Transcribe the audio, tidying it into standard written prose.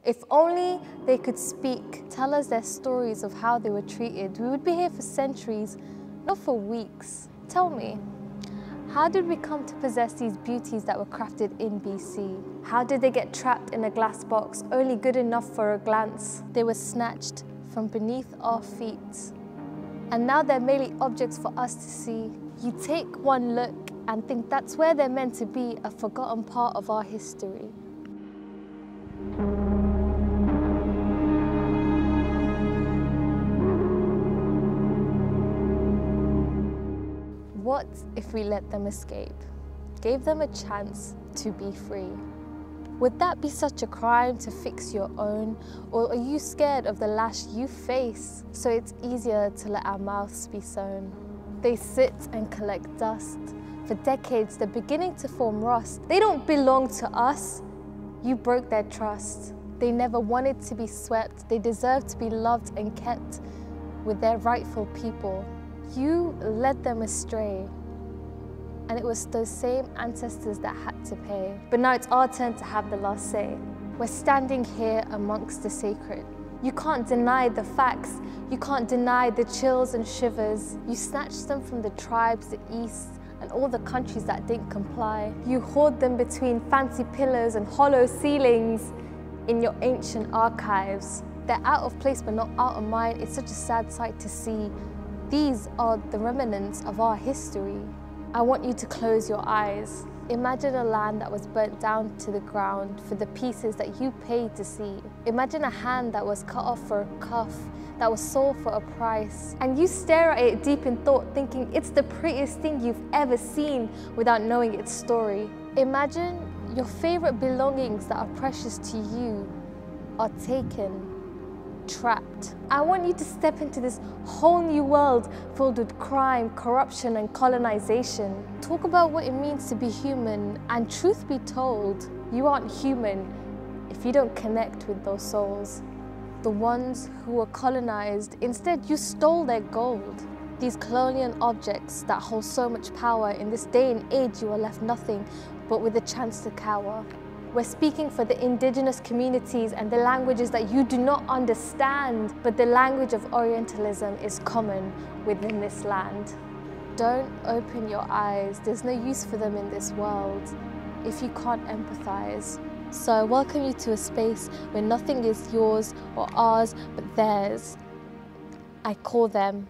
If only they could speak, tell us their stories of how they were treated, we would be here for centuries, not for weeks. Tell me, how did we come to possess these beauties that were crafted in BC? How did they get trapped in a glass box, only good enough for a glance? They were snatched from beneath our feet. And now they're merely objects for us to see. You take one look and think that's where they're meant to be, a forgotten part of our history. What if we let them escape, gave them a chance to be free? Would that be such a crime to fix your own? Or are you scared of the lash you face? So it's easier to let our mouths be sewn. They sit and collect dust. For decades, they're beginning to form rust. They don't belong to us. You broke their trust. They never wanted to be swept. They deserve to be loved and kept with their rightful people. You led them astray, and it was those same ancestors that had to pay. But now it's our turn to have the last say. We're standing here amongst the sacred. You can't deny the facts. You can't deny the chills and shivers. You snatched them from the tribes, the East, and all the countries that didn't comply. You hoard them between fancy pillars and hollow ceilings in your ancient archives. They're out of place but not out of mind. It's such a sad sight to see. These are the remnants of our history. I want you to close your eyes. Imagine a land that was burnt down to the ground for the pieces that you paid to see. Imagine a hand that was cut off for a cuff, that was sold for a price. And you stare at it deep in thought, thinking it's the prettiest thing you've ever seen without knowing its story. Imagine your favorite belongings that are precious to you are taken, trapped. I want you to step into this whole new world filled with crime, corruption, and colonization. Talk about what it means to be human, and truth be told, you aren't human if you don't connect with those souls. The ones who were colonized, instead you stole their gold. These colonial objects that hold so much power, in this day and age you are left nothing but with a chance to cower. We're speaking for the indigenous communities and the languages that you do not understand, but the language of Orientalism is common within this land. Don't open your eyes. There's no use for them in this world if you can't empathize. So I welcome you to a space where nothing is yours or ours, but theirs. I call them